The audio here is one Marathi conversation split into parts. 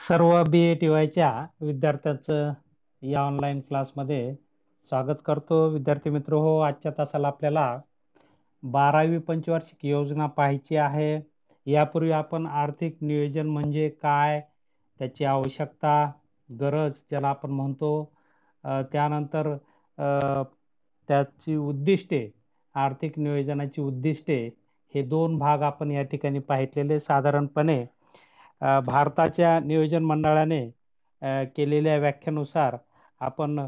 सर्व BA TYच्या विद्यार्थ्यांचं या ऑनलाईन क्लासमध्ये स्वागत करतो. विद्यार्थी मित्र हो, आजच्या तासाला आपल्याला 12वी पंचवार्षिक योजना पाहायची आहे. यापूर्वी आपण आर्थिक नियोजन म्हणजे काय, त्याची आवश्यकता, गरज ज्याला आपण म्हणतो, त्यानंतर त्याची उद्दिष्टे, आर्थिक नियोजनाची उद्दिष्टे, हे दोन भाग आपण या ठिकाणी पाहिलेले. साधारणपणे भारताच्या नियोजन मंडळाने केलेल्या व्याख्येनुसार आपण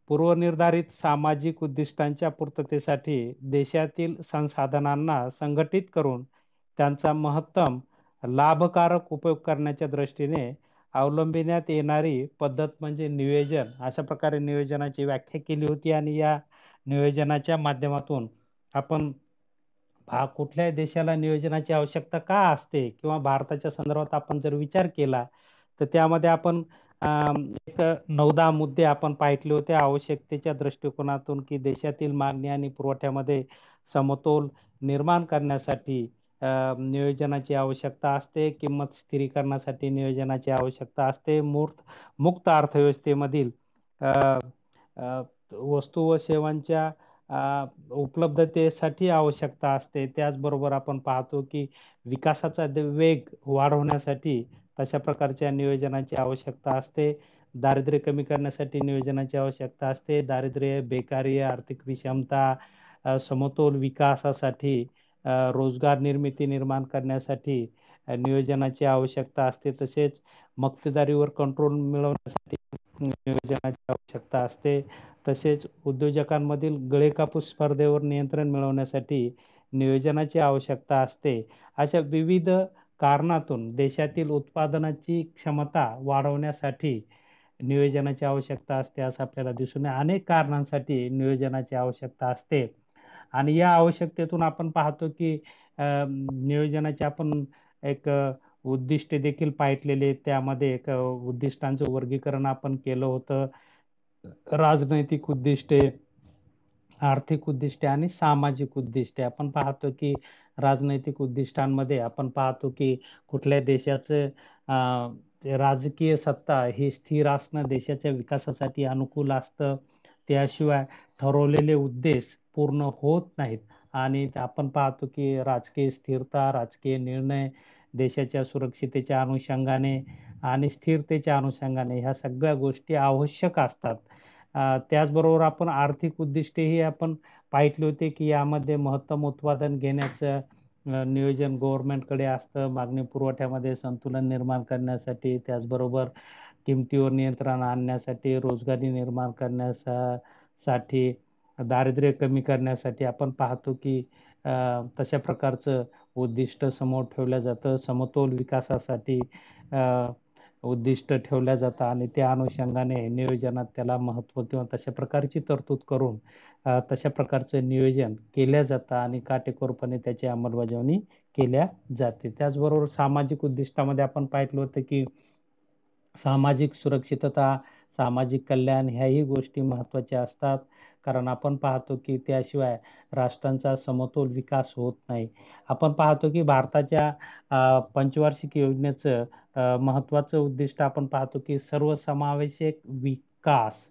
पूर्वनिर्धारित सामाजिक उद्दिष्टांच्या पूर्ततेसाठी देशातील संसाधनांना संघटित करून त्यांचा महत्तम लाभकारक उपयोग करण्याच्या दृष्टीने अवलंबिण्यात येणारी पद्धत म्हणजे नियोजन. अशा प्रकारे नियोजनाची व्याख्या केली होती आणि या नियोजनाच्या माध्यमातून आपण कुठल्याही देशाला नियोजनाची आवश्यकता का असते किंवा भारताच्या संदर्भात आपण जर विचार केला तर त्यामध्ये आपण एक 9-10 मुद्दे आपण पाहिले होते आवश्यकतेच्या दृष्टिकोनातून, की देशातील मागणी आणि पुरवठ्यामध्ये समतोल निर्माण करण्यासाठी नियोजनाची आवश्यकता असते. किंमत स्थिरीकरणासाठी नियोजनाची आवश्यकता असते. मुक्त अर्थव्यवस्थेमधील वस्तू व सेवांच्या उपलब्धतेसाठी आवश्यकता असते. त्याचबरोबर आपण पाहतो की विकासाचा वेग वाढवण्यासाठी तशा प्रकारच्या नियोजनाची आवश्यकता असते. दारिद्र्य कमी करण्यासाठी नियोजनाची आवश्यकता असते. दारिद्र्य, बेकारी, आर्थिक विषमता, समतोल विकासासाठी, रोजगार निर्मिती निर्माण करण्यासाठी नियोजनाची आवश्यकता असते. तसेच मक्तेदारीवर कंट्रोल मिळवण्यासाठी नियोजनाची आवश्यकता असते. तसेच उद्योजकांमधील गळेकापूस स्पर्धेवर नियंत्रण मिळवण्यासाठी नियोजनाची आवश्यकता असते. अशा विविध कारणातून देशातील उत्पादनाची क्षमता वाढवण्यासाठी नियोजनाची आवश्यकता असते असं आपल्याला दिसून येते. अनेक कारणांसाठी नियोजनाची आवश्यकता असते आणि या आवश्यकतेतून आपण पाहतो की नियोजनाचे आपण एक उद्दिष्टे देखील पाहिलेले. त्यामध्ये एक उद्दिष्टांचं वर्गीकरण आपण केलं होतं. राजनैतिक उद्दिष्टे, आर्थिक उद्दिष्टे आणि सामाजिक उद्दिष्टे. आपण पाहतो की राजनैतिक उद्दिष्टांमध्ये आपण पाहतो की कुठल्या देशाचं राजकीय सत्ता ही स्थिर असणं देशाच्या विकासासाठी अनुकूल असतं. त्याशिवाय ठरवलेले उद्देश पूर्ण होत नाहीत आणि आपण पाहतो की राजकीय स्थिरता, राजकीय निर्णय देशाच्या सुरक्षितेच्या अनुषंगाने आणि स्थिरतेच्या अनुषंगाने ह्या सगळ्या गोष्टी आवश्यक असतात. त्याचबरोबर आपण आर्थिक उद्दिष्टेही आपण पाहितले होते की यामध्ये महत्तम उत्पादन घेण्याचं नियोजन गव्हर्नमेंटकडे असतं. मागणी पुरवठ्यामध्ये संतुलन निर्माण करण्यासाठी, त्याचबरोबर किमतीवर नियंत्रण आणण्यासाठी, रोजगारी निर्माण करण्यासाठी, दारिद्र्य कमी करण्यासाठी आपण पाहतो की तशा प्रकारचं उद्दिष्ट समोर ठेवलं जातं. समतोल विकासासाठी उद्दिष्ट ठेवल्या जातं आणि त्या अनुषंगाने नियोजनात त्याला महत्त्व किंवा तशा प्रकारची तरतूद करून तशा प्रकारचं नियोजन केल्या जातं आणि काटेकोरपणे त्याची अंमलबजावणी केल्या जाते. त्याचबरोबर सामाजिक उद्दिष्टामध्ये आपण पाहिलं होतं की सामाजिक सुरक्षितता, सामाजिक कल्याण ह्याही गोष्टी महत्त्वाच्या असतात. कारण आपण पाहतो की त्याशिवाय राष्ट्रांचा समतोल विकास होत नाही. आपण पाहतो की भारताच्या पंचवार्षिक योजनेचं महत्त्वाचं उद्दिष्ट आपण पाहतो की सर्वसमावेशक विकास,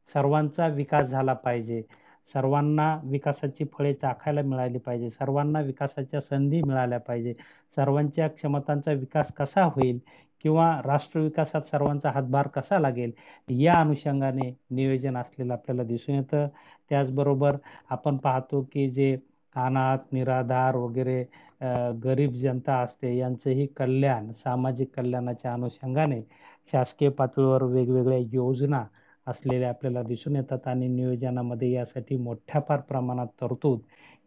सर्वांचा विकास झाला पाहिजे. सर्वांना विकासाची फळे चाखायला मिळाली पाहिजे. सर्वांना विकासाच्या संधी मिळाल्या पाहिजे. सर्वांच्या क्षमतांचा विकास कसा होईल किंवा राष्ट्र विकासात सर्वांचा हातभार कसा लागेल या अनुषंगाने नियोजन असलेलं आपल्याला दिसून येतं. त्याचबरोबर आपण पाहतो की जे अनाथ, निराधार वगैरे गरीब जनता असते यांचंही कल्याण, सामाजिक कल्याणाच्या अनुषंगाने शासकीय पातळीवर वेगवेगळ्या योजना असलेल्या आपल्याला दिसून येतात आणि नियोजनामध्ये यासाठी मोठ्या फार प्रमाणात तरतूद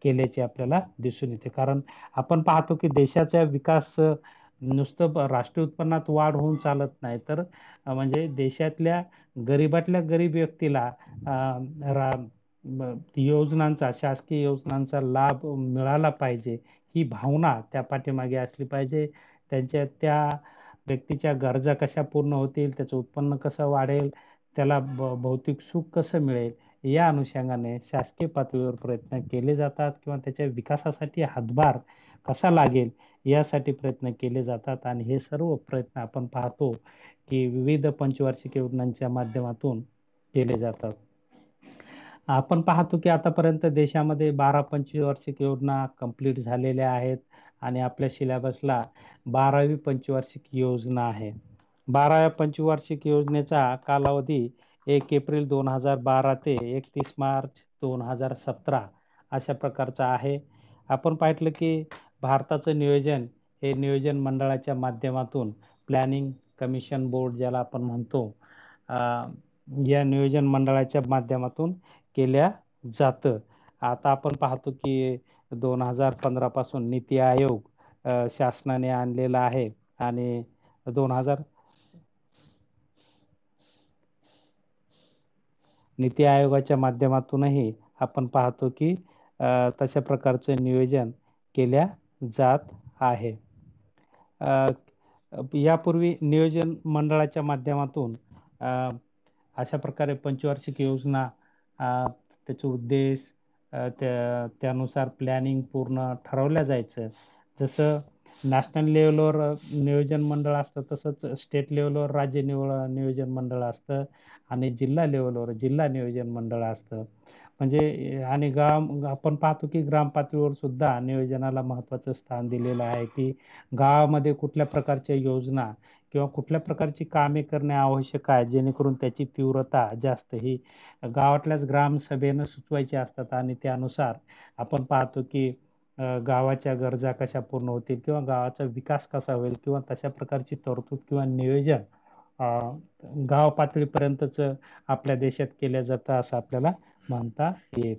केल्याचे आपल्याला दिसून येते. कारण आपण पाहतो की देशाचा विकास नुसतं राष्ट्रीय उत्पन्नात वाढ होऊन चालत नाही, तर म्हणजे देशातल्या गरीबातल्या गरीब व्यक्तीला योजनांचा, शासकीय योजनांचा लाभ मिळाला पाहिजे ही भावना त्या पाठीमागे असली पाहिजे. त्या व्यक्तीच्या गरजा कशा पूर्ण होतील, त्याचं उत्पन्न कसं वाढेल, त्याला भौतिक सुख कसं मिळेल या अनुषंगाने शासकीय पातळीवर प्रयत्न केले जातात किंवा त्याच्या विकासासाठी हातभार कसा लागेल यासाठी प्रयत्न केले जातात आणि हे सर्व प्रयत्न आपण पाहतो की विविध पंचवार्षिक योजनांच्या माध्यमातून केले जातात. आपण पाहतो की आतापर्यंत देशामध्ये 12 पंचवार्षिक योजना कंप्लीट झालेल्या आहेत आणि आपल्या सिलेबसला 12वी पंचवार्षिक योजना आहे. 12व्या पंचवार्षिक योजनेचा कालावधी 1 एप्रिल 2012 ते 31 मार्च 2017 अशा प्रकारचा आहे. आपण पाहितलं की भारताचं नियोजन हे नियोजन मंडळाच्या माध्यमातून प्लॅनिंग कमिशन बोर्ड ज्याला आपण म्हणतो, या नियोजन मंडळाच्या माध्यमातून केल्या जातं. आता आपण पाहतो की 2015 पासून नीती आयोग शासनाने आणलेला आहे आणि 2000 नीती आयोगाच्या माध्यमातूनही आपण पाहतो की तशा प्रकारचं नियोजन केल्या जात आहे. यापूर्वी नियोजन मंडळाच्या माध्यमातून अशा प्रकारे पंचवार्षिक योजना, त्याचे उद्देश, त्यानुसार प्लॅनिंग पूर्ण ठरवल्या जायचं. जसं नॅशनल लेवलवर नियोजन मंडळ असतं तसंच स्टेट लेवलवर राज्य नियोजन मंडळ असतं आणि जिल्हा लेवलवर जिल्हा नियोजन मंडळ असतं. म्हणजे आणि आपण पाहतो की ग्राम पातळीवर सुद्धा नियोजनाला महत्त्वाचं स्थान दिलेलं आहे की गावामध्ये कुठल्या प्रकारच्या योजना किंवा कुठल्या प्रकारची कामे करणे आवश्यक आहे जेणेकरून त्याची तीव्रता जास्त ही गावातल्याच ग्रामसभेनं सुचवायची असतात आणि त्यानुसार आपण पाहतो की गावाच्या गरजा कशा पूर्ण होतील किंवा गावाचा विकास कसा होईल किंवा तशा प्रकारची तरतूद किंवा नियोजन गाव पातळीपर्यंतच आपल्या देशात केल्या जातं असं आपल्याला म्हणता येईल.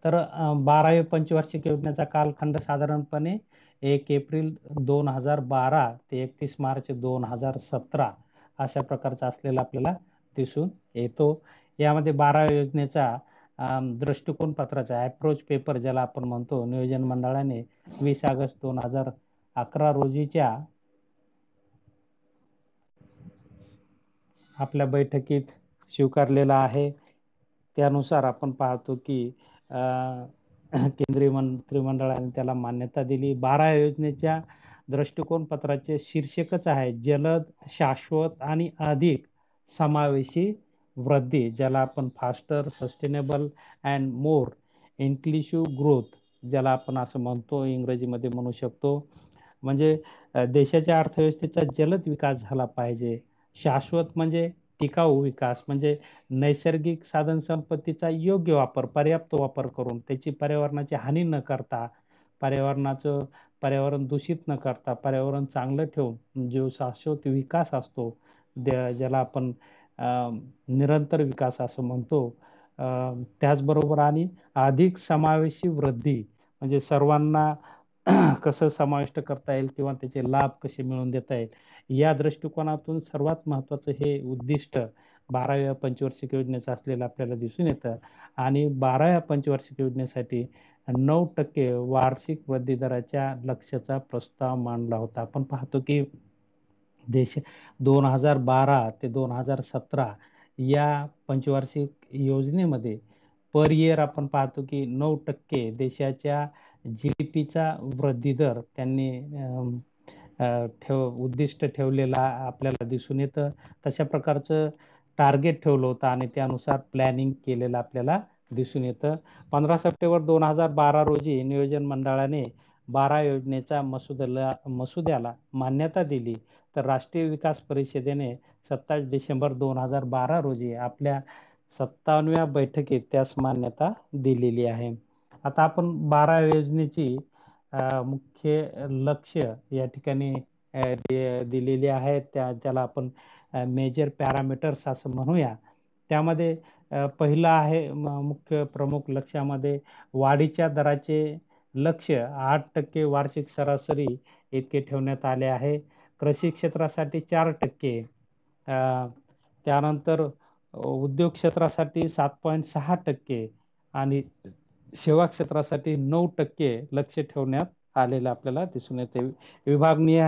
तर 12वी पंचवार्षिक योजनेचा कालखंड साधारणपणे 1 एप्रिल 2012 ते 31 मार्च 2017 अशा प्रकारचा असलेला आपल्याला दिसून येतो. यामध्ये 12व्या योजनेचा दृष्टिकोन पत्राचा अप्रोच पेपर ज्याला आपण म्हणतो, नियोजन मंडळाने 20 ऑगस्ट 2011 रोजीच्या आपल्या बैठकीत स्वीकारलेला आहे. त्यानुसार आपण पाहतो की केंद्रीय मंत्रिमंडळाने त्याला मान्यता दिली. 12 योजनेच्या दृष्टिकोन पत्राचे शीर्षकच आहे जलद, शाश्वत आणि अधिक समावेशी वृद्धी, ज्याला आपण faster, sustainable and more inclusive growth ज्याला आपण असं म्हणतो, इंग्रजीमध्ये म्हणू शकतो. म्हणजे देशाच्या अर्थव्यवस्थेचा जलद विकास झाला पाहिजे. शाश्वत म्हणजे टिकाऊ विकास, म्हणजे नैसर्गिक साधन संपत्तीचा योग्य वापर, पर्याप्त वापर करून त्याची पर्यावरणाची हानी न करता, पर्यावरण दूषित न करता पर्यावरण चांगलं ठेवून जो शाश्वत विकास असतो ज्याला आपण निरंतर विकास असं म्हणतो. त्याचबरोबर आणि अधिक समावेशी वृद्धी म्हणजे सर्वांना कसं समाविष्ट करता येईल किंवा त्याचे लाभ कसे मिळवून देता येईल या दृष्टिकोनातून सर्वात महत्त्वाचं हे उद्दिष्ट 12व्या पंचवार्षिक योजनेचं असलेलं आपल्याला दिसून येतं. आणि 12व्या पंचवार्षिक योजनेसाठी 9% वार्षिक वृद्धी दराच्या लक्ष्याचा प्रस्ताव मांडला होता. आपण पाहतो की देश 2012 ते 2017 या पंचवार्षिक योजनेमध्ये पर इयर आपण पाहतो की 9% देशाच्या GDPचा वृद्धी दर त्यांनी उद्दिष्ट ठेवलेला आपल्याला दिसून येतं. तशा प्रकारचं टार्गेट ठेवलं होतं आणि त्यानुसार प्लॅनिंग केलेलं आपल्याला दिसून येतं. 15 सप्टेंबर 2012 रोजी नियोजन मंडळाने 12 योजनेच्या मसुद्याला मान्यता दिली, तर राष्ट्रीय विकास परिषदेने 27 डिसेंबर 2012 रोजी आपल्या 57व्या बैठकीत त्यास मान्यता दिलेली आहे. आता आपण 12 योजनेची मुख्य लक्ष्य या ठिकाणी दिलेली आहेत. त्याला आपण मेजर पॅरामीटर्स असं म्हणूया. त्यामध्ये पहिलं आहे मुख्य प्रमुख लक्ष्यामध्ये वाढीच्या दराचे लक्ष्य 8% वार्षिक सरासरी इतके ठेवण्यात आले आहे. कृषी क्षेत्रासाठी 4%, त्यानंतर उद्योग क्षेत्रासाठी 7.6% आणि सेवा क्षेत्रासाठी 9% लक्ष ठेवण्यात आलेलं आपल्याला दिसून येते. विभागनीय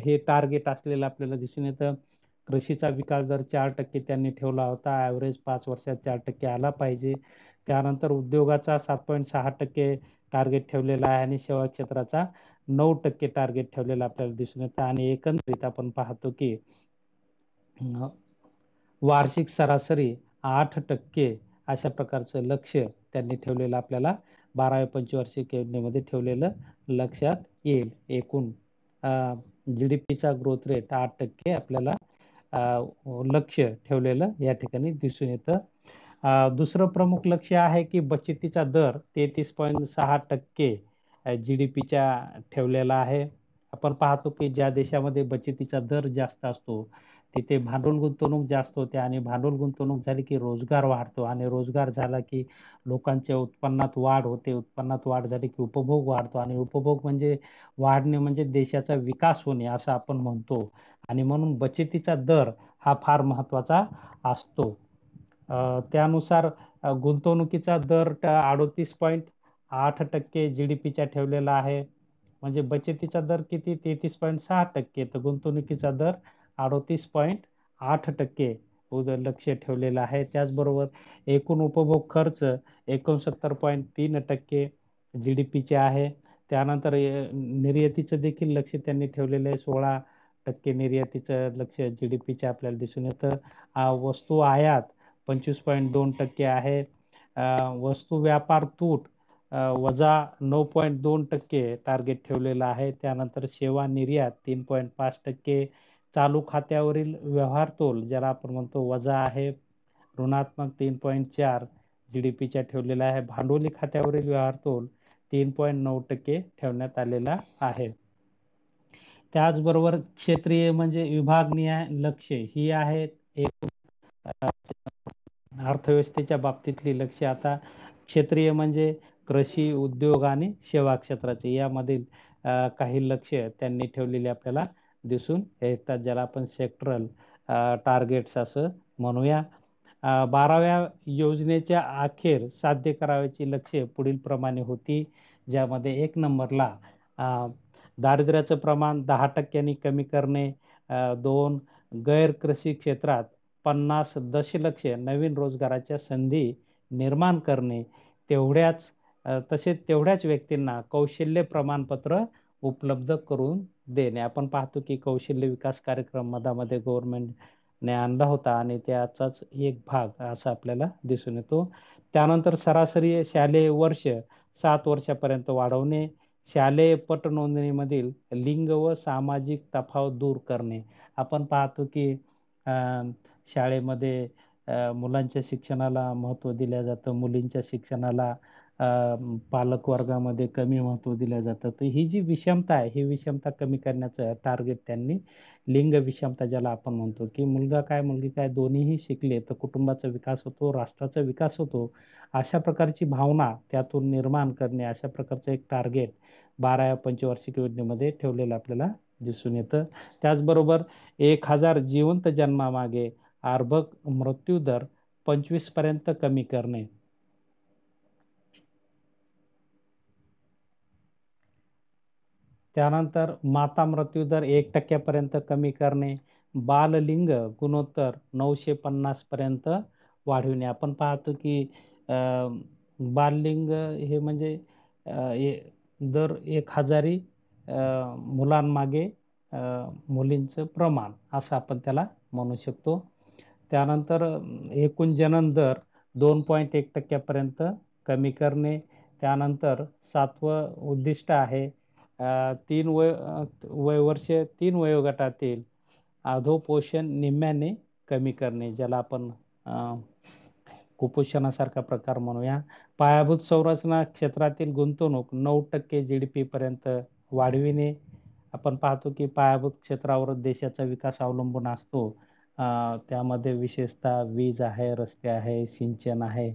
हे टार्गेट असलेलं आपल्याला दिसून येतं. कृषीचा विकास दर 4% त्यांनी ठेवला होता. ॲव्हरेज 5 वर्षात 4% आला पाहिजे. त्यानंतर उद्योगाचा 7.6% टार्गेट ठेवलेला आहे आणि सेवा क्षेत्राचा 9% टार्गेट ठेवलेला आपल्याला दिसून येतं. आणि एकंदरीत आपण पाहतो की वार्षिक सरासरी 8% अशा प्रकारचं लक्ष त्यांनी ठेवलेलं आपल्याला 12व्या पंचवार्षिक योजनेमध्ये ठेवलेलं लक्षात येईल. एकूण GDPचा ग्रोथ रेट 8% आपल्याला लक्ष ठेवलेलं या ठिकाणी दिसून येतं. दुसरं प्रमुख लक्ष आहे की बचतीचा दर 33.6% GDPच्या ठेवलेला आहे. आपण पाहतो की ज्या देशामध्ये बचतीचा दर जास्त असतो तिथे भांडवल गुंतवणूक जास्त होते आणि भांडवल गुंतवणूक झाली की रोजगार वाढतो आणि रोजगार झाला की लोकांच्या उत्पन्नात वाढ होते. उत्पन्नात वाढ झाली की उपभोग वाढतो आणि उपभोग म्हणजे वाढणे म्हणजे देशाचा विकास होणे असं आपण म्हणतो. आणि म्हणून बचतीचा दर हा फार महत्वाचा असतो. त्यानुसार गुंतवणुकीचा दर 38.8% GDPच्या ठेवलेला आहे. म्हणजे बचतीचा दर किती 33.6%, तर गुंतवणुकीचा दर 38.8% लक्ष ठेवलेलं आहे. त्याचबरोबर एकूण उपभोग खर्च 69.3% GDPचे आहे. त्यानंतर निर्यातीचं देखील लक्ष त्यांनी ठेवलेलं आहे. 16% निर्यातीचं लक्ष GDPचे आपल्याला दिसून येतं. वस्तू आयात 25.2% आहे. वस्तू व्यापार तूट वजा 9.2% टार्गेट ठेवलेलं आहे. त्यानंतर सेवा निर्यात 3.5%. चालू खात्यावरील व्यवहार तोल ज्याला आपण म्हणतो वजा आहे ऋणात्मक 3.4 GDPच्या ठेवलेला आहे. भांडवली खात्यावरील व्यवहार तोल 3.9% ठेवण्यात आलेला आहे. त्याचबरोबर क्षेत्रीय म्हणजे विभागनिहाय लक्ष्य ही आहेत. एक अर्थव्यवस्थेच्या बाबतीतली लक्ष्य. आता क्षेत्रीय म्हणजे कृषी, उद्योग आणि सेवा क्षेत्राचे यामधील काही लक्ष त्यांनी ठेवलेले आपल्याला दिसून येतात, ज्याला आपण सेक्टरल टार्गेट्स असं म्हणूया. 12व्या योजनेच्या अखेर साध्य करावयाची लक्ष्य पुढील प्रमाणे होती, ज्यामध्ये 1 नंबरला दारिद्र्याचं प्रमाण 10% कमी करणे. 2 गैर कृषी क्षेत्रात 50 दशलक्ष नवीन रोजगाराच्या संधी निर्माण करणे. तसेच तेवढ्याच व्यक्तींना कौशल्य प्रमाणपत्र उपलब्ध करून देणे. आपण पाहतो की कौशल्य विकास कार्यक्रम मधामध्ये गव्हर्नमेंटने आणला होता आणि त्याचाच एक भाग असा आपल्याला दिसून येतो. त्यानंतर सरासरी शालेय वर्ष 7 वर्षापर्यंत वाढवणे. शालेय पट नोंदणीमधील लिंग व सामाजिक तफावत दूर करणे. आपण पाहतो की शाळेमध्ये मुलांच्या शिक्षणाला महत्त्व दिलं जातं, मुलींच्या शिक्षणाला पालक वर्गामध्ये कमी महत्त्व दिलं जातं. तर ही जी विषमता आहे ही विषमता कमी करण्याचं टार्गेट त्यांनी लिंग विषमता ज्याला आपण म्हणतो की मुलगा काय मुलगी काय दोन्हीही शिकले तर कुटुंबाचा विकास होतो, राष्ट्राचा विकास होतो, अशा प्रकारची भावना त्यातून निर्माण करणे, अशा प्रकारचं एक टार्गेट 12व्या पंचवार्षिक योजनेमध्ये ठेवलेलं आपल्याला दिसून येतं. त्याचबरोबर 1000 जिवंत जन्मामागे अर्भक मृत्यू दर 25 पर्यंत कमी करणे. त्यानंतर माता मृत्यू दर 1% पर्यंत कमी करणे. बाललिंग गुणोत्तर 950 पर्यंत वाढविणे. आपण पाहतो की बाललिंग हे म्हणजे दर 1000 मुलांमागे मुलींचं प्रमाण असं आपण त्याला म्हणू शकतो. त्यानंतर एकूण जनन दर 2.1% पर्यंत कमी करणे. त्यानंतर 7वं उद्दिष्ट आहे 3 वयोगटातील अधोपोषण निम्म्याने कमी करणे, ज्याला आपण कुपोषणासारखा प्रकार म्हणूया. पायाभूत संरचना क्षेत्रातील गुंतवणूक 9% GDP पर्यंत वाढविणे. आपण पाहतो की पायाभूत क्षेत्रावर देशाचा विकास अवलंबून असतो. त्यामध्ये विशेषतः वीज आहे, रस्ते आहे, सिंचन आहे,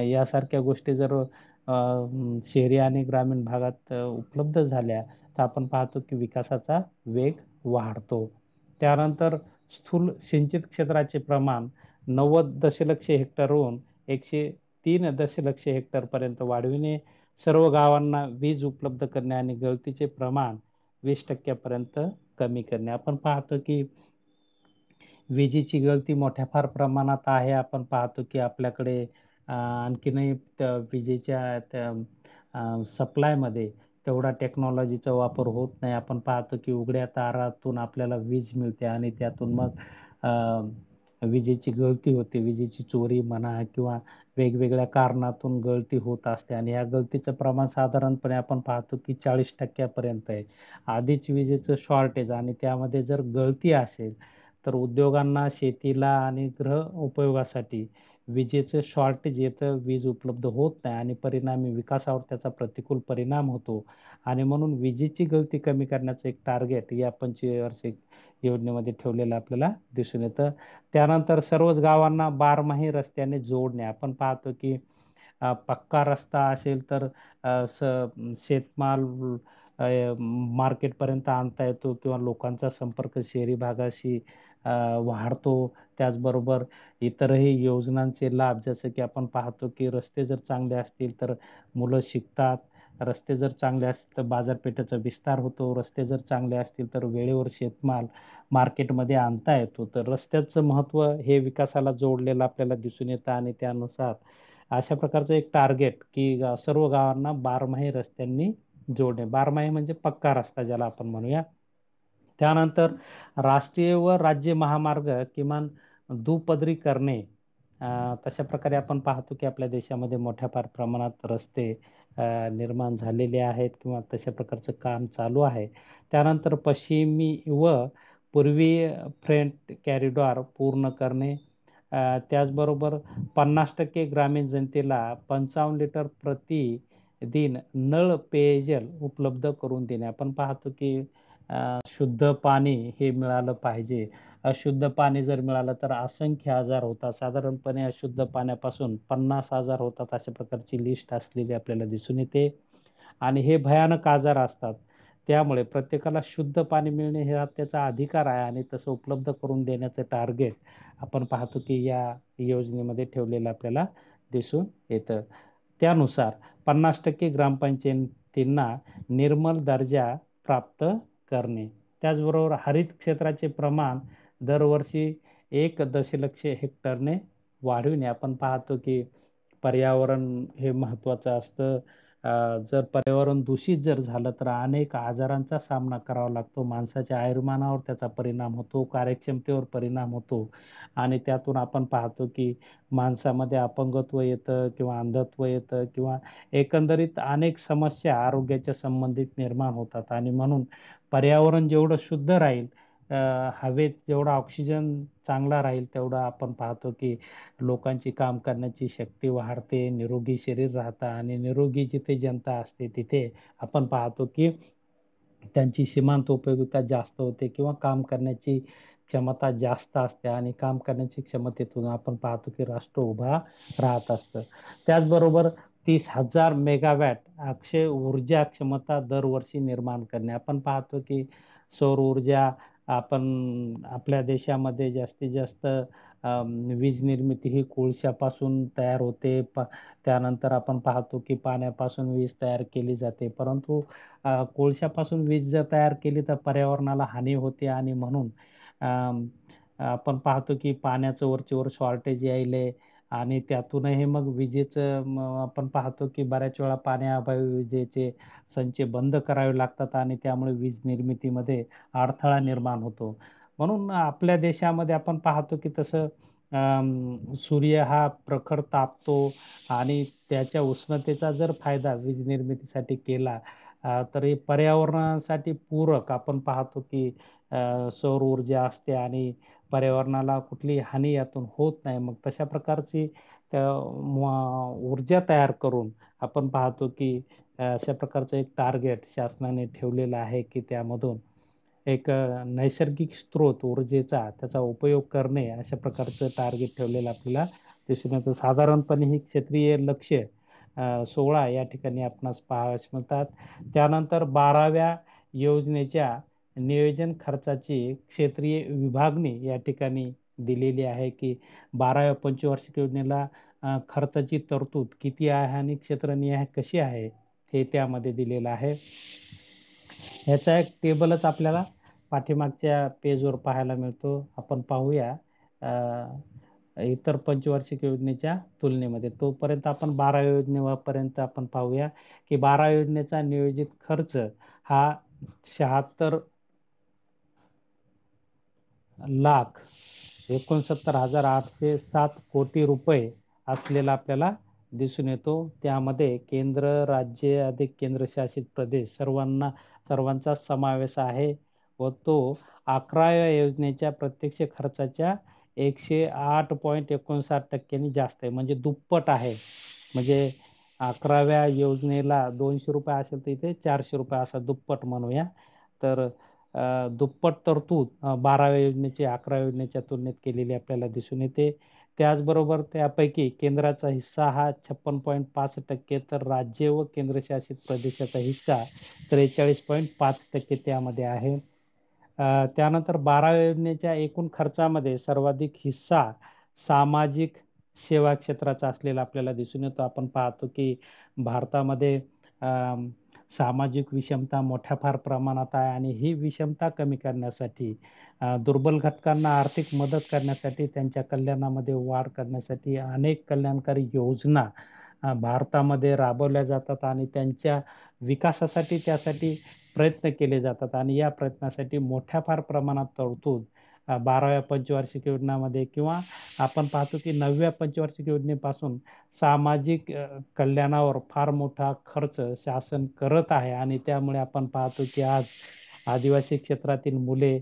यासारख्या गोष्टी जर शहरी आणि ग्रामीण भागात उपलब्ध झाल्या तर आपण पाहतो की विकासाचा वेग वाढतो. त्यानंतर स्थूल सिंचित क्षेत्राचे प्रमाण 90 दशलक्ष हेक्टरहून 103 दशलक्ष हेक्टर पर्यंत वाढविणे. सर्व गावांना वीज उपलब्ध करणे आणि गळतीचे प्रमाण 20% पर्यंत कमी करणे. आपण पाहतो की विजेची गळती मोठ्या फार प्रमाणात आहे. आपण पाहतो की आपल्याकडे आणखीनही विजेच्या सप्लायमध्ये तेवढा टेक्नॉलॉजीचा वापर होत नाही. आपण पाहतो की उघड्या तारातून आपल्याला वीज मिळते आणि त्यातून मग विजेची गळती होते. विजेची चोरी म्हणा किंवा वेगवेगळ्या कारणातून गळती होत असते आणि या गळतीचं प्रमाण साधारणपणे आपण पाहतो की 40% आहे. आधीच विजेचं शॉर्टेज आणि त्यामध्ये जर गळती असेल तर उद्योगांना, शेतीला आणि गृह उपयोगासाठी विजेचं शॉर्टेज येतं, वीज उपलब्ध होत नाही आणि परिणामी विकासावर त्याचा प्रतिकूल परिणाम होतो. आणि म्हणून विजेची गळती कमी करण्याचं एक टार्गेट या पंचवार्षिक योजनेमध्ये ठेवलेलं आपल्याला दिसून येतं. त्यानंतर सर्वच गावांना बारमाही रस्त्याने जोडणे. आपण पाहतो की पक्का रस्ता असेल तर शेतमाल मार्केटपर्यंत आणता येतो किंवा लोकांचा संपर्क शहरी भागाशी वाढतो. त्याचबरोबर इतरही योजनांचे लाभ, जसं की आपण पाहतो की रस्ते जर चांगले असतील तर मुलं शिकतात. रस्ते जर चांगले असतील तर बाजारपेठेचा विस्तार होतो. रस्ते जर चांगले असतील तर वेळेवर शेतमाल मार्केटमध्ये आणता येतो. तर रस्त्याचं महत्त्व हे विकासाला जोडलेलं आपल्याला दिसून येतं आणि त्यानुसार अशा प्रकारचं एक टार्गेट की सर्व गावांना बारमाही रस्त्यांनी जोडणे. बारमाही म्हणजे पक्का रस्ता ज्याला आपण म्हणूया. त्यानंतर राष्ट्रीय व राज्य महामार्ग किमान दुपदरी करणे. तशा प्रकारे आपण पाहतो की आपल्या देशामध्ये मोठ्या फार प्रमाणात रस्ते निर्माण झालेले आहेत किंवा तशा प्रकारचं काम चालू आहे. त्यानंतर पश्चिमी व पूर्वी फ्रेट कॉरिडॉर पूर्ण करणे. त्याचबरोबर 50% ग्रामीण जनतेला 55 लिटर प्रति दिन नळ पेयजल उपलब्ध करून देणे. आपण पाहतो की शुद्ध पाणी हे मिळालं पाहिजे. अशुद्ध पाणी जर मिळालं तर असंख्य आजार होतात. साधारणपणे अशुद्ध पाण्यापासून 50,000 होतात, अशा प्रकारची लिस्ट असलेली आपल्याला दिसून येते आणि हे भयानक आजार असतात. त्यामुळे प्रत्येकाला शुद्ध पाणी मिळणे हा त्याचा अधिकार आहे आणि तसं उपलब्ध करून देण्याचं टार्गेट आपण पाहतो की या योजनेमध्ये ठेवलेलं आपल्याला दिसून येतं. त्यानुसार 50% ग्रामपंचायतींना निर्मल दर्जा प्राप्त करणे. त्याचबरोबर हरित क्षेत्राचे प्रमाण दरवर्षी 1 दशलक्ष हेक्टरने वाढविणे. आपण पाहतो की पर्यावरण हे महत्त्वाचं असतं. जर पर्यावरण दूषित जर झालं तर अनेक आजारांचा सामना करावा लागतो. माणसाच्या आयुर्मानावर त्याचा परिणाम होतो, कार्यक्षमतेवर परिणाम होतो आणि त्यातून आपण पाहतो की माणसामध्ये अपंगत्व येतं किंवा अंधत्व येतं किंवा एकंदरीत अनेक समस्या आरोग्याच्या संबंधित निर्माण होतात आणि म्हणून पर्यावरण जेवढं शुद्ध राहील, हवेत जेवढा ऑक्सिजन चांगला राहील, तेवढा आपण पाहतो की लोकांची काम करण्याची शक्ती वाढते, निरोगी शरीर राहतं आणि निरोगी जिथे जनता असते तिथे आपण पाहतो की त्यांची सीमांत उपयोगिता जास्त होते किंवा काम करण्याची क्षमता जास्त असते आणि काम करण्याची क्षमतेतून आपण पाहतो की राष्ट्र उभा राहत असतं. त्याचबरोबर 30,000 मेगावॅट अक्षय ऊर्जा क्षमता दरवर्षी निर्माण करणे. आपण पाहतो की सौर ऊर्जा आपण आपल्या देशामध्ये जास्तीत जास्त वीज निर्मिती ही कोळशापासून तयार होते. त्यानंतर आपण पाहतो की पाण्यापासून वीज तयार केली जाते. परंतु कोळशापासून वीज जर तयार केली तर पर्यावरणाला हानी होते आणि म्हणून आपण पाहतो की पाण्याचं वरचेवर शॉर्टेज यायले आणि त्यातूनही मग विजेचं आपण पाहतो की बऱ्याच वेळा पाण्याअभावी विजेचे संच बंद करावे लागतात आणि त्यामुळे वीज निर्मितीमध्ये अडथळा निर्माण होतो. म्हणून आपल्या देशामध्ये आपण पाहतो की तसं सूर्य हा प्रखर तापतो आणि त्याच्या उष्णतेचा जर फायदा वीज निर्मितीसाठी केला तर हे पर्यावरणासाठी पूरक आपण पाहतो की सौर ऊर्जा असते आणि पर्यावरणाला कुठली हानी यातून होत नाही. मग तशा प्रकारची ऊर्जा तयार करून आपण पाहतो की अशा प्रकारचं एक टार्गेट शासनाने ठेवलेलं आहे की त्यामधून एक नैसर्गिक स्रोत ऊर्जेचा त्याचा उपयोग करणे, अशा प्रकारचं टार्गेट ठेवलेलं आपल्याला दिसून येतं. साधारणपणे ही क्षेत्रीय लक्ष्य 16 या ठिकाणी आपणास पाहावयास मिळतात. त्यानंतर 12व्या योजनेच्या नियोजन खर्चाची क्षेत्रीय विभागणी या ठिकाणी दिलेली आहे की 12व्या पंचवार्षिक योजनेला खर्चाची तरतूद किती आहे आणि क्षेत्रनिहाय कशी आहे हे त्यामध्ये दिलेलं आहे. याचा एक टेबलच आपल्याला पाठीमागच्या पेजवर पाहायला मिळतो. आपण पाहूया इतर पंचवार्षिक योजनेच्या तुलनेमध्ये. तोपर्यंत आपण 12 योजनेपर्यंत आपण पाहूया की 12 योजनेचा नियोजित खर्च हा 76,69,807 कोटी रुपये असलेला आपल्याला दिसून येतो. त्यामध्ये केंद्र, राज्य अधिक केंद्रशासित प्रदेश सर्वांचा समावेश आहे व तो 11व्या योजनेच्या प्रत्यक्ष खर्चाच्या 108.59% जास्त आहे, म्हणजे दुप्पट आहे. म्हणजे 11व्या योजनेला 200 रुपये असेल तर इथे 400 रुपये असा दुप्पट म्हणूया. तर दुप्पट तरतूद 12व्या योजनेची 11व्या योजनेच्या तुलनेत केलेली आपल्याला दिसून येते. त्याचबरोबर त्यापैकी केंद्राचा हिस्सा हा 56.5%, तर राज्य व केंद्रशासित प्रदेशाचा हिस्सा 43.5% त्यामध्ये आहे. त्यानंतर 12व्या योजनेच्या एकूण खर्चामध्ये सर्वाधिक हिस्सा सामाजिक सेवा क्षेत्राचा असलेला आपल्याला दिसून येतो. आपण पाहतो की भारतामध्ये सामाजिक विषमता मोठ्या फार प्रमाणात आहे आणि ही विषमता कमी करण्यासाठी, दुर्बल घटकांना आर्थिक मदत करण्यासाठी, त्यांच्या कल्याणामध्ये वाढ करण्यासाठी अनेक कल्याणकारी योजना भारतामध्ये राबवल्या जातात आणि त्यांच्या विकासासाठी त्यासाठी प्रयत्न केले जातात आणि या प्रयत्नासाठी मोठ्या फार प्रमाणात तरतूद 12व्या पंचवार्षिक योजनामध्ये किंवा आपण पाहतो की 9व्या पंचवार्षिक योजनेपासून सामाजिक कल्याणावर फार मोठा खर्च शासन करत आहे. आणि त्यामुळे आपण पाहतो की आज आदिवासी क्षेत्रातील मुले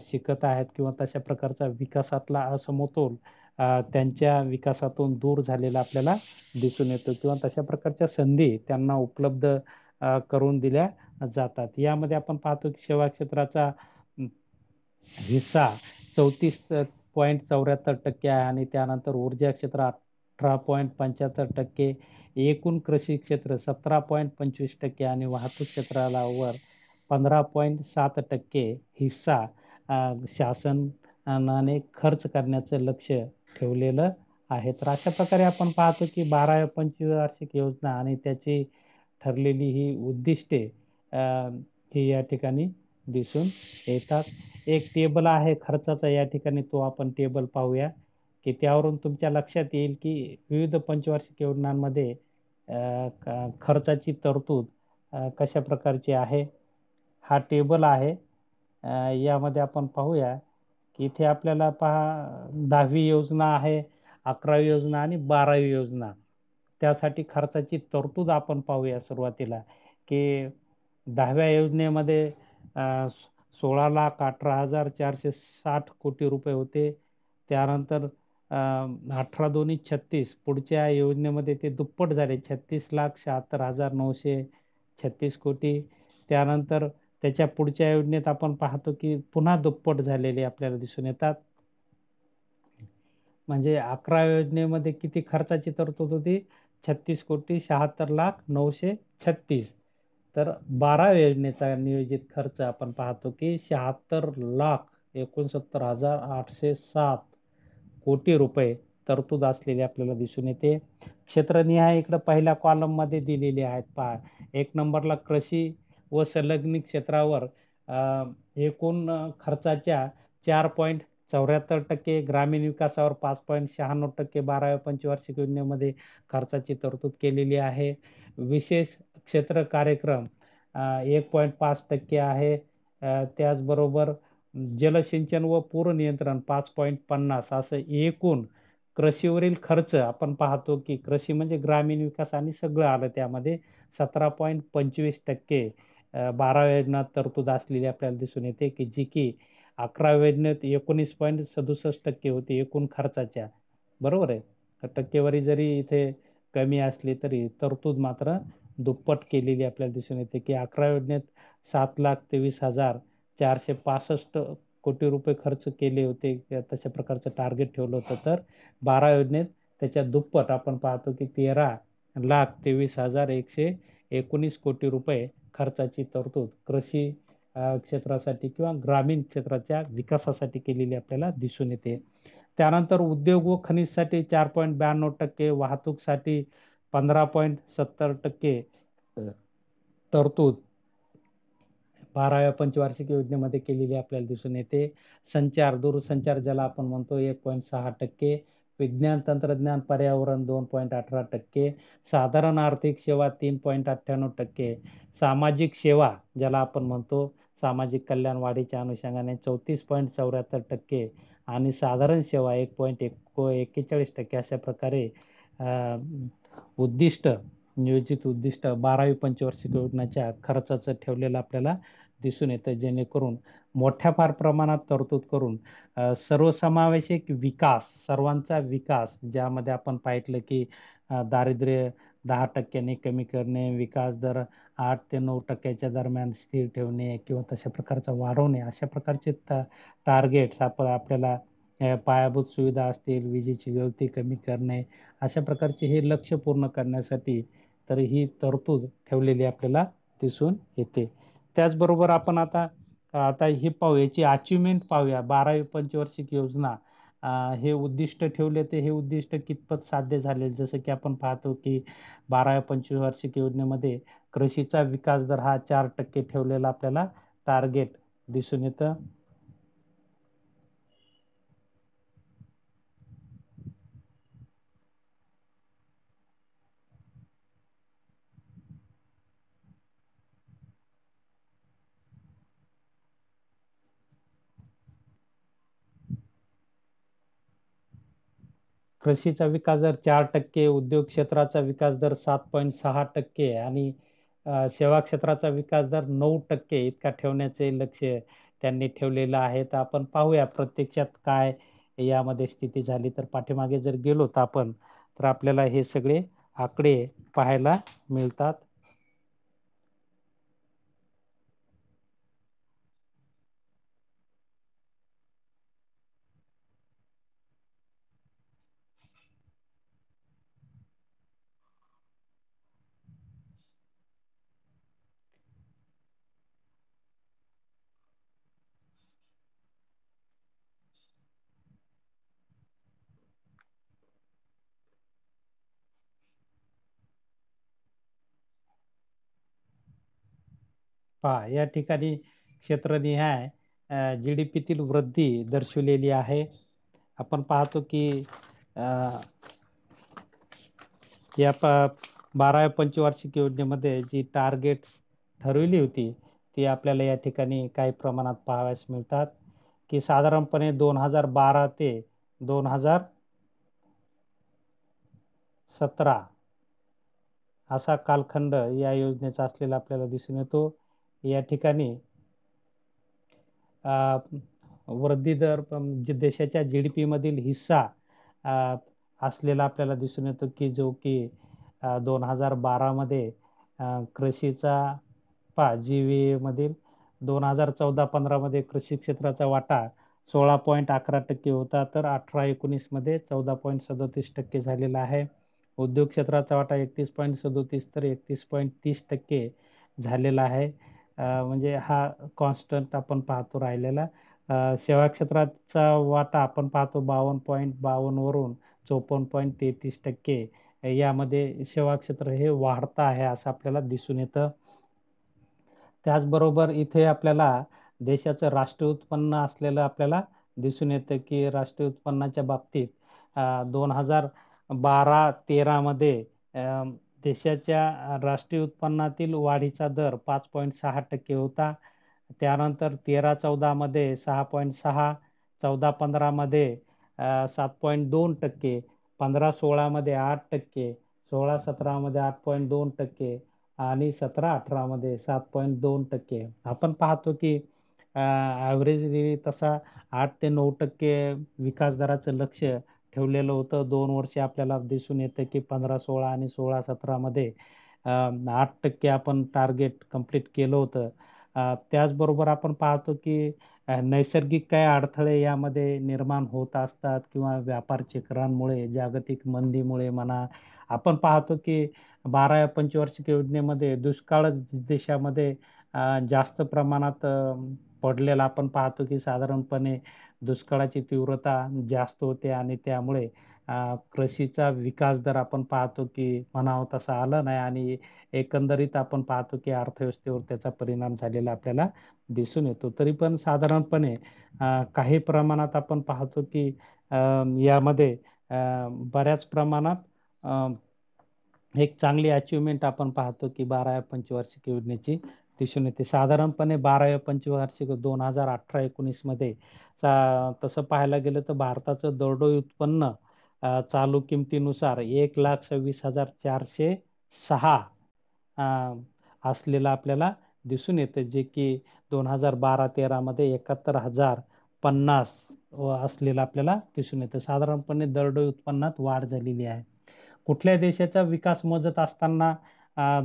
शिकत आहेत किंवा तशा प्रकारचा विकासातला असमतोल त्यांच्या विकासातून दूर झालेला आपल्याला दिसून येतो किंवा तशा प्रकारच्या संधी त्यांना उपलब्ध करून दिल्या जातात. यामध्ये आपण पाहतो की सेवा क्षेत्राचा हिस्सा 34.74% आहे आणि त्यानंतर ऊर्जा क्षेत्र 18.75%, एकूण कृषी क्षेत्र 17.25% आणि वाहतूक क्षेत्राला वर 15.7% हिस्सा शासनाने खर्च करण्याचं लक्ष ठेवलेलं आहे. तर अशा प्रकारे आपण पाहतो की 12व्या पंचवार्षिक योजना आणि त्याची ठरलेली ही उद्दिष्टे ही या ठिकाणी दिसून येतात. एक टेबल आहे खर्चाचा या ठिकाणी, तो आपण टेबल पाहूया की त्यावरून तुमच्या लक्षात येईल की विविध पंचवार्षिक योजनांमध्ये खर्चाची तरतूद कशा प्रकारची आहे. हा टेबल आहे. यामध्ये आपण पाहूया की इथे आपल्याला पहा 10वी योजना आहे, 11वी योजना आणि 12वी योजना. त्यासाठी खर्चाची तरतूद आपण पाहूया सुरुवातीला की 10व्या योजनेमध्ये 16,18,460 कोटी रुपये होते. त्यानंतर 18×2=36, पुढच्या योजनेमध्ये ते दुप्पट झाले, 36,76,936 कोटी. त्यानंतर त्याच्या पुढच्या योजनेत आपण पाहतो की पुन्हा दुप्पट झालेले आपल्याला दिसून येतात. म्हणजे 11व्या योजनेमध्ये किती खर्चाची तरतूद होती? 36,76,936. तर 12व्या योजनेचा नियोजित खर्च आपण पाहतो की 76,69,807 कोटी रुपये तरतूद असलेले आपल्याला दिसून येते. क्षेत्रनिहाय इकडे पहिल्या कॉलम मध्ये दिलेले आहेत पहा. 1 नंबरला कृषी व संलग्नित क्षेत्रावर एकूण खर्चाच्या 4.74%, ग्रामीण विकासावर 5.96%, 12व्या पंचवार्षिक योजनेमध्ये खर्चाची तरतूद केलेली आहे. विशेष क्षेत्र कार्यक्रम 1.5% आहे. त्याचबरोबर जलसिंचन व पूर नियंत्रण 5.50, असं एकूण कृषीवरील खर्च आपण पाहतो की कृषी म्हणजे ग्रामीण विकास आणि सगळं आलं त्यामध्ये 17.25% 12व्या योजनेत तरतूद असलेली आपल्याला दिसून येते की जी की 11व्या योजनेत 19.67% होती एकूण खर्चाच्या. बरोबर आहे. टक्केवारी जरी इथे कमी असली तरी तरतूद मात्र दुप्पट केलेली आपल्याला दिसून येते की 11व्या योजनेत 7,23,465 कोटी रुपये खर्च केले होते, तशा प्रकारचं टार्गेट ठेवलं होतं. तर 12 योजनेत त्याच्या दुप्पट आपण पाहतो की 13,23,119 कोटी रुपये खर्चाची तरतूद कृषी क्षेत्रासाठी किंवा ग्रामीण क्षेत्राच्या विकासासाठी केलेली आपल्याला दिसून येते. त्यानंतर उद्योग व खनिजसाठी 4.92%, वाहतूकसाठी 15.70% तरतूद 12व्या पंचवार्षिक योजनेमध्ये केलेली आपल्याला दिसून येते. संचार, दूरसंचार ज्याला आपण म्हणतो 1.6%, विज्ञान तंत्रज्ञान पर्यावरण 2.18%, साधारण आर्थिक सेवा 3.98%, सामाजिक सेवा ज्याला आपण म्हणतो सामाजिक कल्याण वाढीच्या अनुषंगाने 34.74% आणि साधारण सेवा 1.41% अशा प्रकारे उद्दिष्ट नियोजित उद्दिष्ट 12वी पंचवार्षिक योजनेच्या खर्चाचं ठेवलेलं आपल्याला दिसून येतं, जेणेकरून मोठ्या फार प्रमाणात तरतूद करून सर्वसमावेशक विकास, सर्वांचा विकास, ज्यामध्ये आपण पाहितलं की दारिद्र्य 10% कमी करणे, विकास दर 8 ते 9% दरम्यान स्थिर ठेवणे किंवा तशा प्रकारचा वाढवणे, अशा प्रकारचे टार्गेट्स आपल्याला पायाभूत सुविधा असतील, विजेची गळती कमी करणे, अशा प्रकारचे हे लक्ष्य पूर्ण करण्यासाठी तर ही तरतूद ठेवलेली आपल्याला दिसून येते. त्याचबरोबर आपण आता आता हे पाहू, याची अचिव्हमेंट पाहूया. 12वी पंचवार्षिक योजना हे उद्दिष्ट ठेवले, ते हे उद्दिष्ट कितपत साध्य झाले. जसं की आपण पाहतो की 12व्या पंचवार्षिक योजनेमध्ये कृषीचा विकास दर हा 4% ठेवलेला आपल्याला टार्गेट दिसून येतं. कृषीचा विकास दर 4%, उद्योग क्षेत्राचा विकास दर 7.6% आणि सेवा क्षेत्राचा विकास दर 9% इतका ठेवण्याचे लक्ष्य त्यांनी ठेवलेलं आहे. तर आपण पाहूया प्रत्यक्षात काय यामध्ये स्थिती झाली. तर पाठीमागे जर गेलो तर आपण तर आपल्याला हे सगळे आकडे पाहायला मिळतात. पहा, या ठिकाणी क्षेत्रनिहाय GDPतील वृद्धी दर्शवलेली आहे. आपण पाहतो की या 12व्या पंचवार्षिक योजनेमध्ये जी टार्गेट्स ठरवली होती ती आपल्याला या ठिकाणी काही प्रमाणात पाहावयास मिळतात, की साधारणपणे 2012 ते 2017 असा कालखंड या योजनेचा असलेला आपल्याला दिसून येतो. या ठिकाणी वृद्धी दर जे देशाच्या GDP मधील हिस्सा असलेला आपल्याला दिसून येतो, की जो की 2012 मध्ये कृषीचा GVA मधील 2014-15 मध्ये कृषी क्षेत्राचा वाटा 16.11% होता, तर 18-19 मध्ये 14.37% झालेला आहे. उद्योग क्षेत्राचा वाटा 31.37 तर 31.30% झालेला आहे. म्हणजे हा कॉन्स्टंट आपण पाहतो राहिलेला. सेवा क्षेत्राचा वाटा आपण पाहतो 52.52 वरून 54.33%. यामध्ये सेवा क्षेत्र हे वाढतं आहे असं आपल्याला दिसून येतं. त्याचबरोबर इथे आपल्याला देशाचं राष्ट्रीय उत्पन्न असलेलं आपल्याला दिसून येतं, की राष्ट्रीय उत्पन्नाच्या बाबतीत 2012-13 मध्ये देशाच्या राष्ट्रीय उत्पन्नातील वाढीचा दर 5.6% होता. त्यानंतर 13-14 मध्ये 6.6, 14-15 मध्ये 7.2%, 15-16 मध्ये 8%, 16-17 मध्ये 8.2% आणि 17-18 मध्ये 7.2%. आपण पाहतो की ॲव्हरेजली तसा 8 ते 9% विकास दराचं लक्ष ठेवलेलं होतं. 2 वर्षे आपल्याला दिसून येतं की 15-16 आणि 16-17 मध्ये 8% आपण टार्गेट कंप्लीट केलं होतं. त्याचबरोबर आपण पाहतो की नैसर्गिक काही अडथळे यामध्ये निर्माण होत असतात किंवा व्यापार चक्रांमुळे, जागतिक मंदीमुळे म्हणा. आपण पाहतो की 12व्या पंचवार्षिक योजनेमध्ये दुष्काळ देशामध्ये जास्त प्रमाणात पडलेला आपण पाहतो की साधारणपणे दुष्काळाची तीव्रता जास्त होते आणि त्यामुळे कृषीचा विकास दर आपण पाहतो की म्हणावं तसा आला नाही आणि एकंदरीत आपण पाहतो की अर्थव्यवस्थेवर त्याचा परिणाम झालेला आपल्याला दिसून येतो. तरी पण साधारणपणे काही प्रमाणात आपण पाहतो की यामध्ये बऱ्याच प्रमाणात एक चांगली अचिव्हमेंट आपण पाहतो की 12व्या पंचवार्षिक योजनेची दिसून येते. साधारणपणे 12व्या पंचवार्षिक 2018-19 मध्ये तसं पाहायला गेलं तर भारताचं दरडोई उत्पन्न चालू किमतीनुसार 1,26,406 असलेलं आपल्याला दिसून येतं, जे की 2012-13 मध्ये 71,050 असलेलं आपल्याला दिसून येतं. साधारणपणे दरडोई उत्पन्नात वाढ झालेली आहे. कुठल्या देशाचा विकास मोजत असताना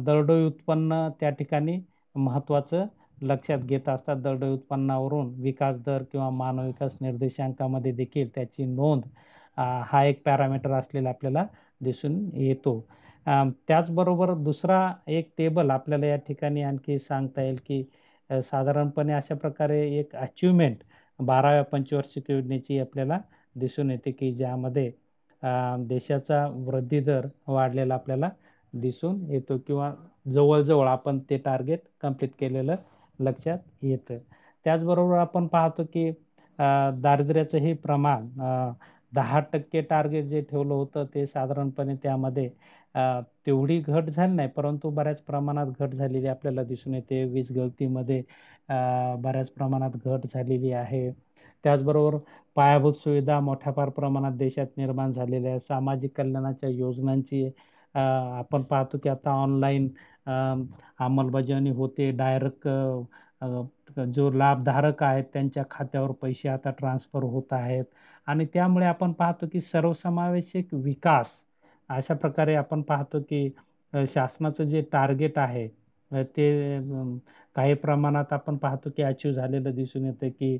दरडोई उत्पन्न त्या ठिकाणी महत्वाचं लक्षात घेत असतात. दरडोई उत्पन्नावरून विकास दर किंवा मानव विकास निर्देशांकामध्ये देखील त्याची नोंद हा एक पॅरामीटर असलेला आपल्याला दिसून येतो. त्याचबरोबर दुसरा एक टेबल आपल्याला या ठिकाणी आणखी सांगता येईल की साधारणपणे अशा प्रकारे एक अचिव्हमेंट 12व्या पंचवार्षिक योजनेची आपल्याला दिसून येते की ज्यामध्ये देशाचा वृद्धी दर वाढलेला आपल्याला दिसून येतो किंवा जवळजवळ आपण ते टार्गेट कंप्लीट केलेलं लक्षात येतं. त्याचबरोबर आपण पाहतो की दारिद्र्याचं हे प्रमाण 10% टार्गेट जे ठेवलं होतं ते साधारणपणे त्यामध्ये तेवढी घट झाली नाही, परंतु बऱ्याच प्रमाणात घट झालेली आपल्याला दिसून येते. वीज गळतीमध्ये बऱ्याच प्रमाणात घट झालेली आहे. त्याचबरोबर पायाभूत सुविधा मोठ्या फार प्रमाणात देशात निर्माण झालेल्या आहे. सामाजिक कल्याणाच्या योजनांची आपण पाहतो की आता ऑनलाईन अंमलबजावणी होते. डायरेक्ट जो लाभधारक आहेत त्यांच्या खात्यावर पैसे आता ट्रान्सफर होत आहेत आणि त्यामुळे आपण पाहतो की सर्वसमावेशक विकास अशा प्रकारे आपण पाहतो की शासनाचं जे टार्गेट आहे ते काही प्रमाणात आपण पाहतो की अचीव झालेलं दिसून येतं की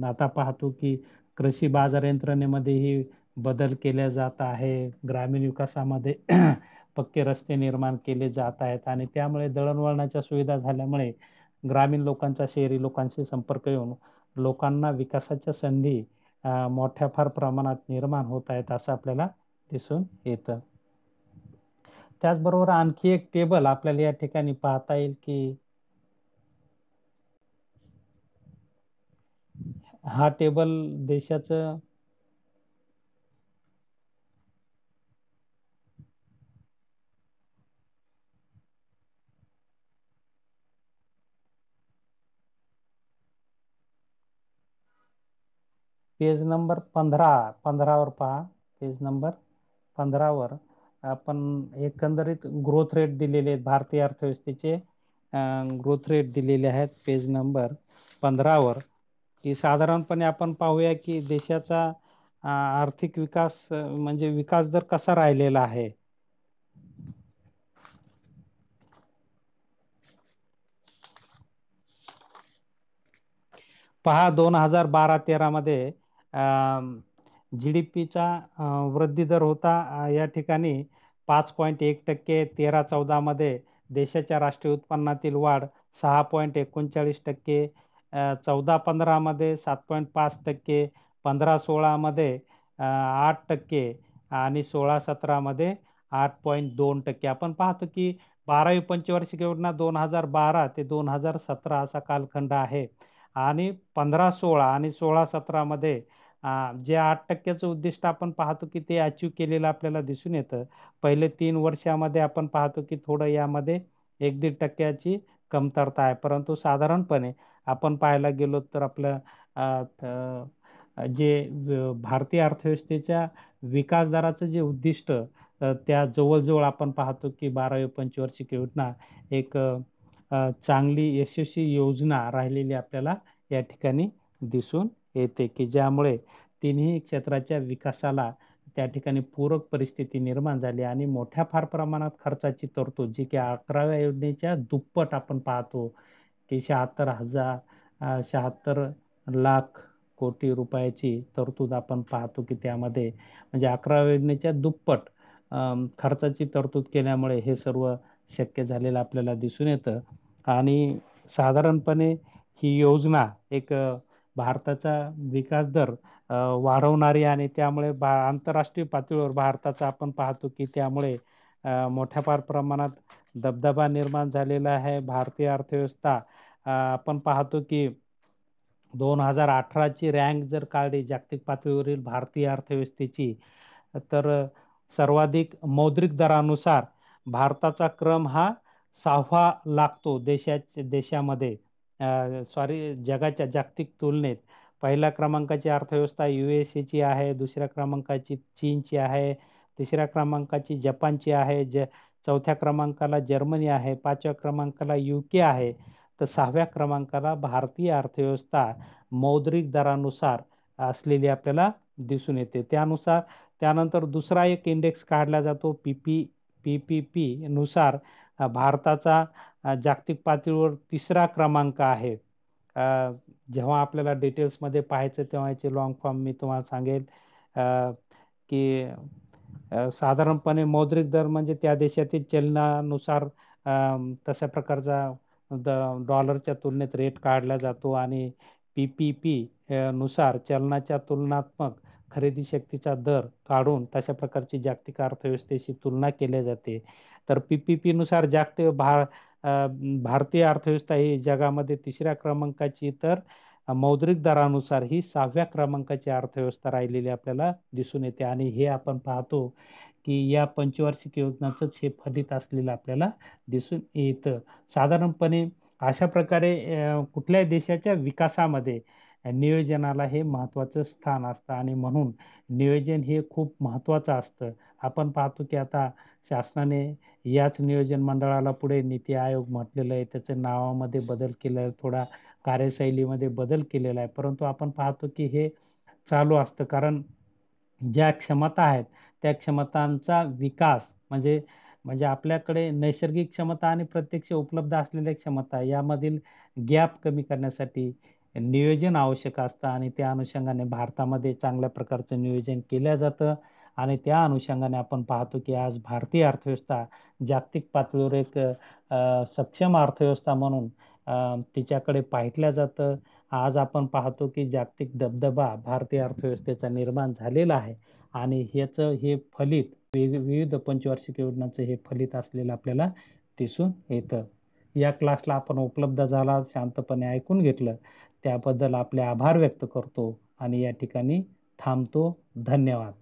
आता पाहतो की कृषी बाजार यंत्रणेमध्येही बदल केले जात आहे. ग्रामीण विकासामध्ये पक्के रस्ते निर्माण केले जात आहेत आणि त्यामुळे दळणवळणाच्या सुविधा झाल्यामुळे ग्रामीण लोकांचा शहरी लोकांशी संपर्क येऊन लोकांना विकासाच्या संधी मोठ्या फार प्रमाणात निर्माण होत आहेत असं आपल्याला दिसून येतं. त्याचबरोबर आणखी एक टेबल आपल्याला या ठिकाणी पाहता येईल की हा टेबल देशाचं पेज नंबर 15 वर पहा. पेज नंबर 15 आपण एकंदरीत ग्रोथ रेट दिलेले आहेत. भारतीय अर्थव्यवस्थेचे ग्रोथ रेट दिलेले आहेत पेज नंबर 15 की साधारणपणे आपण पाहूया की देशाचा आर्थिक विकास म्हणजे विकास दर कसा राहिलेला आहे. पहा 2012-13 मध्ये GDPचा वृद्धी दर होता या ठिकाणी 5.1%. 13-14 मध्ये देशाच्या राष्ट्रीय उत्पन्नातील वाढ 6.39%. 14-15 मध्ये 7.5%. 15-16 मध्ये 8% आणि 16-17 मध्ये 8.2%. आपण पाहतो की 12वी पंचवार्षिक योजना 2012 ते 2017 असा कालखंड आहे आणि 15-16 आणि 16-17 मध्ये जे 8%चं उद्दिष्ट आपण पाहतो की ते अचीव केलेलं आपल्याला दिसून येतं. पहिले 3 वर्षामध्ये आपण पाहतो की थोडं यामध्ये 1-1.5% कमतरता आहे, परंतु साधारणपणे आपण पाहायला गेलो तर आपलं जे भारतीय अर्थव्यवस्थेच्या विकास दराचं जे उद्दिष्ट त्या जवळजवळ आपण पाहतो की 12वी पंचवार्षिक योजना एक चांगली यशस्वी योजना राहिलेली आपल्याला या ठिकाणी दिसून येते की ज्यामुळे तिन्ही क्षेत्राच्या विकासाला त्या ठिकाणी पूरक परिस्थिती निर्माण झाली आणि मोठ्या फार प्रमाणात खर्चाची तरतूद जी की 11व्या योजनेच्या दुप्पट आपण पाहतो की 76 लाख कोटी रुपयाची तरतूद आपण पाहतो की त्यामध्ये म्हणजे 11व्या योजनेच्या दुप्पट खर्चाची तरतूद केल्यामुळे हे सर्व शक्य झालेलं आपल्याला दिसून येतं. आणि साधारणपणे ही योजना एक भारताचा विकास दर वाढवणारी आणि त्यामुळे आंतरराष्ट्रीय पातळीवर भारताचा आपण पाहतो की त्यामुळे मोठ्या फार प्रमाणात दबदबा निर्माण झालेला आहे. भारतीय अर्थव्यवस्था आपण पाहतो की 2018ची रँक जर काढली जागतिक पातळीवरील भारतीय अर्थव्यवस्थेची, तर सर्वाधिक मौद्रिक दरानुसार भारताचा क्रम हा 6वा लागतो देशामध्ये, जगाच्या जागतिक तुलनेत. पहिल्या क्रमांकाची अर्थव्यवस्था USA ची आहे, दुसऱ्या क्रमांकाची चीनची आहे, तिसऱ्या क्रमांकाची जपानची आहे, चौथ्या क्रमांकाला जर्मनी आहे, पाचव्या क्रमांकाला UK आहे, तर 6व्या क्रमांकाला भारतीय अर्थव्यवस्था मौद्रिक दरानुसार असलेली आपल्याला दिसून येते. त्यानंतर दुसरा एक इंडेक्स काढला जातो PPP नुसार भारताचा जागतिक पातळीवर 3रा क्रमांक आहे. जेव्हा आपल्याला डिटेल्समध्ये पाहायचं तेव्हा याचे लॉंग फॉर्म मी तुम्हाला सांगेल की साधारणपणे मौद्रिक दर म्हणजे त्या देशातील चलनानुसार तशा प्रकारचा डॉलरच्या तुलनेत रेट काढला जातो आणि PPP नुसार चलनाच्या तुलनात्मक खरेदी शक्तीचा दर काढून तशा प्रकारची जागतिक अर्थव्यवस्थेशी तुलना केली जाते. तर PPP नुसार भारतीय अर्थव्यवस्था ही जगामध्ये 3ऱ्या क्रमांकाची, तर मौद्रिक दरानुसार ही 6व्या क्रमांकाची अर्थव्यवस्था राहिलेली आपल्याला दिसून येते. आणि हे आपण पाहतो की या पंचवार्षिक योजनाचंच हे फलित असलेलं आपल्याला दिसून येतं. साधारणपणे अशा प्रकारे कुठल्याही देशाच्या विकासामध्ये नियोजनाला हे महत्त्वाचं स्थान असतं आणि म्हणून नियोजन हे खूप महत्त्वाचं असतं. आपण पाहतो की आता शासनाने याच नियोजन मंडळाला पुढे नीती आयोग म्हटलेलं आहे, त्याचं नावामध्ये बदल केला आहे, थोडा कार्यशैलीमध्ये बदल केलेला आहे, परंतु आपण पाहतो की हे चालू असतं. कारण ज्या क्षमता आहेत त्या क्षमतांचा विकास म्हणजे आपल्याकडे नैसर्गिक क्षमता आणि प्रत्यक्ष उपलब्ध असलेल्या क्षमता यामधील गॅप कमी करण्यासाठी नियोजन आवश्यक असतं आणि त्या अनुषंगाने भारतामध्ये चांगल्या प्रकारचं नियोजन केलं जातं. आणि त्या अनुषंगाने आपण पाहतो की आज भारतीय अर्थव्यवस्था जागतिक पातळीवर एक सक्षम अर्थव्यवस्था म्हणून तिच्याकडे पाहिलं जातं. आज आपण पाहतो की जागतिक दबदबा भारतीय अर्थव्यवस्थेचा निर्माण झालेला आहे आणि ह्याचं हे फलित विविध पंचवार्षिक योजनांचं हे फलित असलेलं आपल्याला दिसून येतं. या क्लासला आपण उपलब्ध झाला, शांतपणे ऐकून घेतलं त्याबद्दल आपले आभार व्यक्त करतो आणि या ठिकाणी थांबतो. धन्यवाद.